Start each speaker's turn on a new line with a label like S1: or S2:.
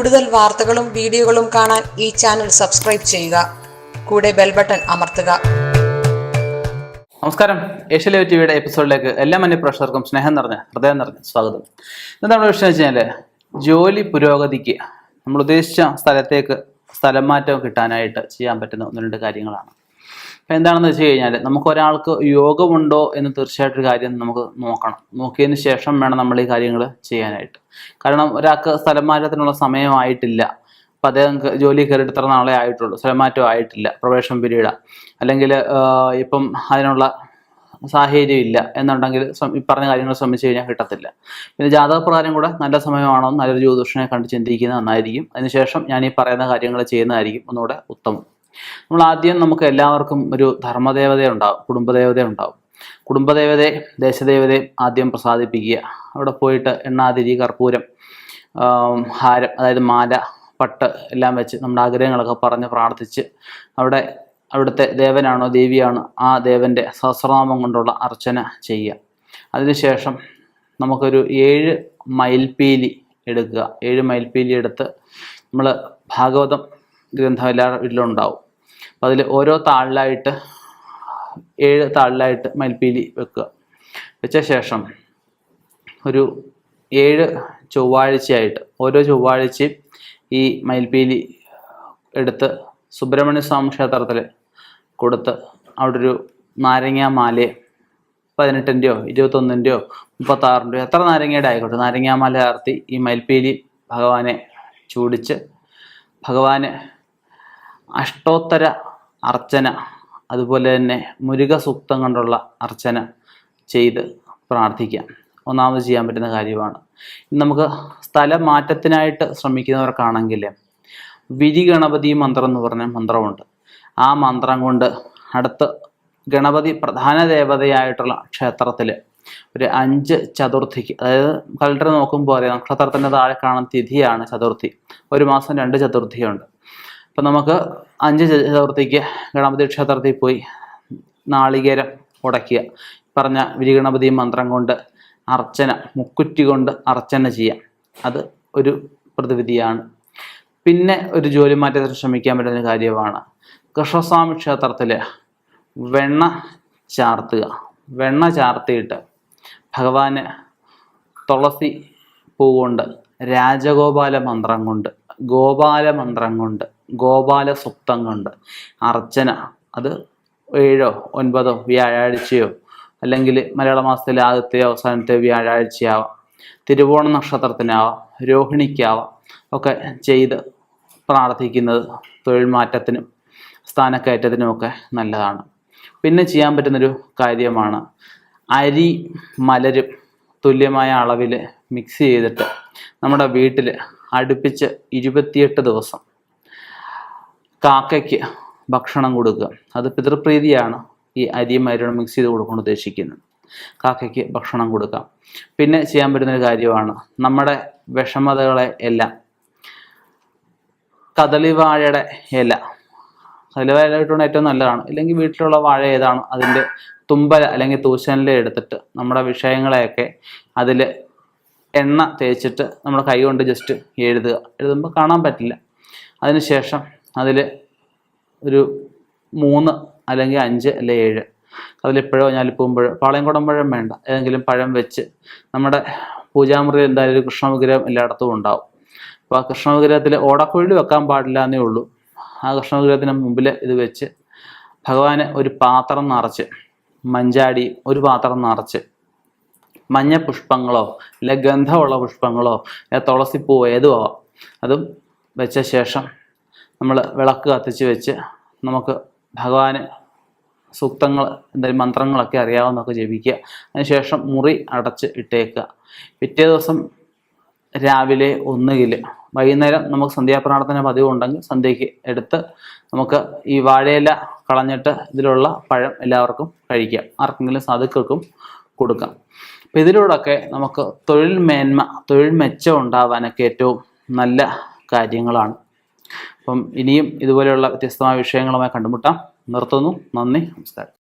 S1: കൂടുതൽ വാർത്തകളും വീഡിയോകളും കാണാൻ ഈ ചാനൽ സബ്സ്ക്രൈബ് ചെയ്യുക. കൂടെ ബെൽ ബട്ടൺ അമർത്തുക.
S2: നമസ്കാരം. ഏഷ്യ ലൈവ് ടിവിയുടെ എപ്പിസോഡിലേക്ക് എല്ലാ മാന്യപ്രേക്ഷകർക്കും ഹൃദയം നിറഞ്ഞ സ്വാഗതം. ഇന്ന് നമ്മുടെ വിഷയം വെച്ച് കഴിഞ്ഞാൽ ജോലി പുരോഗതിക്ക് നമ്മൾ ഉദ്ദേശിച്ച സ്ഥലത്തേക്ക് സ്ഥലം മാറ്റം കിട്ടാനായിട്ട് ചെയ്യാൻ പറ്റുന്ന ഒന്ന് രണ്ട് കാര്യങ്ങളാണ്. അപ്പം എന്താണെന്ന് വെച്ച് കഴിഞ്ഞാൽ നമുക്ക് ഒരാൾക്ക് യോഗമുണ്ടോ എന്ന് തീർച്ചയായിട്ടൊരു കാര്യം നമുക്ക് നോക്കണം. നോക്കിയതിന് ശേഷം വേണം നമ്മൾ ഈ കാര്യങ്ങൾ ചെയ്യാനായിട്ട്. കാരണം ഒരാൾക്ക് സ്ഥലം മാറ്റത്തിനുള്ള സമയമായിട്ടില്ല, അപ്പം അദ്ദേഹം ജോലി കയറിയിട്ട് ഇത്ര നാളെ ആയിട്ടുള്ളൂ, സ്ഥലം മാറ്റം ആയിട്ടില്ല, പ്രൊബേഷൻ പീരീഡാണ്, അല്ലെങ്കിൽ ഇപ്പം അതിനുള്ള സാഹചര്യം ഇല്ല എന്നുണ്ടെങ്കിൽ ഈ പറഞ്ഞ കാര്യങ്ങൾ ശ്രമിച്ചു കഴിഞ്ഞാൽ കിട്ടത്തില്ല. പിന്നെ ജാതകപ്രകാരം കൂടെ നല്ല സമയമാണോ നല്ലൊരു ജ്യോതിഷനെ കണ്ട് ചിന്തിക്കുന്നത് നന്നായിരിക്കും. അതിനുശേഷം ഞാൻ ഈ പറയുന്ന കാര്യങ്ങൾ ചെയ്യുന്നതായിരിക്കും ഒന്നുകൂടെ ഉത്തമം. നമ്മൾ ആദ്യം നമുക്ക് എല്ലാവർക്കും ഒരു ധർമ്മദേവത ഉണ്ടാവും, കുടുംബദേവത ഉണ്ടാവും. കുടുംബദേവതയെ ദേശദേവതയെ ആദ്യം പ്രസാദിപ്പിക്കുക. അവിടെ പോയിട്ട് എണ്ണാതിരി, കർപ്പൂരം, ഹാരം, അതായത് മാല, പട്ട് എല്ലാം വെച്ച് നമ്മുടെ ആഗ്രഹങ്ങളൊക്കെ പറഞ്ഞ് പ്രാർത്ഥിച്ച് അവിടുത്തെ ദേവനാണോ ദേവിയാണോ ആ ദേവൻ്റെ സഹസ്രനാമം കൊണ്ടുള്ള അർച്ചന ചെയ്യുക. അതിനുശേഷം നമുക്കൊരു 7 മയിൽപ്പീലി എടുക്കുക. 7 മയിൽപ്പീലി എടുത്ത് നമ്മൾ ഭാഗവതം ഗ്രന്ഥം എല്ലാ വീട്ടിലും ഉണ്ടാവും. അപ്പം അതിൽ ഓരോ താളിലായിട്ട് 7 താളിലായിട്ട് മയിൽപ്പീലി വെക്കുക. വെച്ച ശേഷം ഒരു 7 ചൊവ്വാഴ്ചയായിട്ട് ഓരോ ചൊവ്വാഴ്ചയും ഈ മയിൽപ്പീലി എടുത്ത് സുബ്രഹ്മണ്യ സ്വാമി ക്ഷേത്രത്തിൽ കൊടുത്ത് അവിടെ ഒരു നാരങ്ങാമാല 18-ൻ്റെയോ 21-ൻ്റെയോ 36-ൻ്റെയോ എത്ര നാരങ്ങയുടെ ആയിക്കോട്ടെ നാരങ്ങാമാല ചാർത്തി ഈ മയിൽപ്പീലി ഭഗവാനെ ചൂടിച്ച് ഭഗവാന് അഷ്ടോത്തര അർച്ചന, അതുപോലെ തന്നെ മുരുക സൂക്തം കൊണ്ടുള്ള അർച്ചന ചെയ്ത് പ്രാർത്ഥിക്കാം. ഒന്നാമത് ചെയ്യാൻ പറ്റുന്ന കാര്യമാണ്. നമുക്ക് സ്ഥലം മാറ്റത്തിനായിട്ട് ശ്രമിക്കുന്നവർക്കാണെങ്കിൽ വിരിഗണപതി മന്ത്രം എന്ന് പറഞ്ഞ മന്ത്രമുണ്ട്. ആ മന്ത്രം കൊണ്ട് അടുത്ത് ഗണപതി പ്രധാന ദേവതയായിട്ടുള്ള ക്ഷേത്രത്തിൽ ഒരു 5 ചതുർത്ഥിക്ക്, അതായത് കലണ്ടർ നോക്കുമ്പോൾ അറിയാം നക്ഷത്രത്തിൻ്റെ താഴെ കാണുന്ന തിഥിയാണ് ചതുർത്ഥി. ഒരു മാസം 2 ചതുർത്ഥിയുണ്ട്. അപ്പം നമുക്ക് 5 ചതുർത്ഥിക്ക് ഗണപതി ക്ഷേത്രത്തിൽ പോയി നാളികേരം ഉടയ്ക്കുക. പറഞ്ഞ വിരിഗണപതി മന്ത്രം കൊണ്ട് അർച്ചന, മുക്കുറ്റി കൊണ്ട് അർച്ചന ചെയ്യാം. അത് ഒരു പ്രതിവിധിയാണ്. പിന്നെ ഒരു ജോലി മാറ്റത്തിന് ശ്രമിക്കാൻ പറ്റുന്ന കാര്യമാണ് കൃഷ്ണസ്വാമി ക്ഷേത്രത്തിൽ വെണ്ണ ചാർത്തുക. വെണ്ണ ചാർത്തിയിട്ട് ഭഗവാന് തുളസി പൂ കൊണ്ട്, രാജഗോപാല മന്ത്രം കൊണ്ട്, ഗോപാല മന്ത്രം കൊണ്ട്, ഗോപാല സുക്തം കൊണ്ട് അർച്ചന. അത് 7-ഓ 9-ഓ വ്യാഴാഴ്ചയോ അല്ലെങ്കിൽ മലയാള മാസത്തിലെ ആദ്യത്തെയോ അവസാനത്തെയോ വ്യാഴാഴ്ചയാവാം, തിരുവോണ നക്ഷത്രത്തിനാവാം, രോഹിണിക്കാവാം ഒക്കെ ചെയ്ത് പ്രാർത്ഥിക്കുന്നത് തൊഴിൽ മാറ്റത്തിനും സ്ഥാനക്കയറ്റത്തിനുമൊക്കെ നല്ലതാണ്. പിന്നെ ചെയ്യാൻ പറ്റുന്നൊരു കാര്യമാണ് അരി മലരും തുല്യമായ അളവിൽ മിക്സ് ചെയ്തിട്ട് നമ്മുടെ വീട്ടിൽ അടുപ്പിച്ച് 28 ദിവസം കാക്കയ്ക്ക് ഭക്ഷണം കൊടുക്കുക. അത് പിതൃപ്രീതിയാണ് ഈ അരിയും മലരും മിക്സ് ചെയ്ത് കൊടുക്കാൻ ഉദ്ദേശിക്കുന്നത്. കാക്കയ്ക്ക് ഭക്ഷണം കൊടുക്കാം. പിന്നെ ചെയ്യാൻ പറ്റുന്നൊരു കാര്യമാണ് നമ്മുടെ വിഷമതകളെ എല്ലാം കദളിവാഴയുടെ ഇല, കദളിവാഴ ഇട്ടുകൊണ്ട് ഏറ്റവും നല്ലതാണ്. ഇല്ലെങ്കിൽ വീട്ടിലുള്ള വാഴ ഏതാണ് അതിൻ്റെ തുമ്പല അല്ലെങ്കിൽ തൂശനില എടുത്തിട്ട് നമ്മുടെ വിഷയങ്ങളെയൊക്കെ അതിൽ എണ്ണ തേച്ചിട്ട് നമ്മുടെ കൈ കൊണ്ട് ജസ്റ്റ് എഴുതുമ്പോൾ കാണാൻ പറ്റില്ല. അതിനുശേഷം അതിൽ ഒരു 3 അല്ലെങ്കിൽ 5 അല്ലെങ്കിൽ 7 അതിലിപ്പോഴോ ഞാലിപ്പൂമ്പഴോ പാളയംകുടമ്പഴം വേണ്ട, ഏതെങ്കിലും പഴം വെച്ച് നമ്മുടെ പൂജാമുറിയിൽ എന്തായാലും ഒരു കൃഷ്ണവിഗ്രഹം എല്ലായിടത്തും ഉണ്ടാവും. അപ്പോൾ ആ കൃഷ്ണവിഗ്രഹത്തിൽ ഓടക്കുഴൽ വെക്കാൻ പാടില്ല എന്നേ ഉള്ളൂ. ആ കൃഷ്ണവിഗ്രഹത്തിന് മുമ്പിൽ ഇത് വെച്ച് ഭഗവാന് ഒരു പാത്രം നിറച്ച് മഞ്ചാടി, ഒരു പാത്രം നിറച്ച് മഞ്ഞ പുഷ്പങ്ങളോ അല്ലെ ഗന്ധമുള്ള പുഷ്പങ്ങളോ അല്ലെ തുളസിപ്പൂവോ ഏതും ആവാം, അതും വെച്ച ശേഷം നമ്മൾ വിളക്ക് കത്തിച്ച് വെച്ച് നമുക്ക് ഭഗവാന് സൂക്തങ്ങൾ എന്തായാലും മന്ത്രങ്ങളൊക്കെ അറിയാവുന്നതൊക്കെ ജപിക്കുക. അതിനുശേഷം മുറി അടച്ച് ഇട്ടേക്കുക. പിറ്റേ ദിവസം രാവിലെ ഒന്നുകിൽ വൈകുന്നേരം നമുക്ക് സന്ധ്യാപ്രാർത്ഥന പതിവുണ്ടെങ്കിൽ സന്ധ്യയ്ക്ക് എടുത്ത് നമുക്ക് ഈ വാഴയില കളഞ്ഞിട്ട് ഇതിലുള്ള പഴം എല്ലാവർക്കും കഴിക്കാം. ആർക്കെങ്കിലും സാധുക്കൾക്കും കൊടുക്കാം. അപ്പം ഇതിലൂടെയൊക്കെ നമുക്ക് തൊഴിൽ മെച്ചം ഉണ്ടാവാനൊക്കെ ഏറ്റവും നല്ല കാര്യങ്ങളാണ്. അപ്പം ഇനിയും ഇതുപോലെയുള്ള വ്യത്യസ്തമായ വിഷയങ്ങളുമായി കണ്ടുമുട്ടാം. നിർത്തുന്നു. നന്ദി, നമസ്കാരം.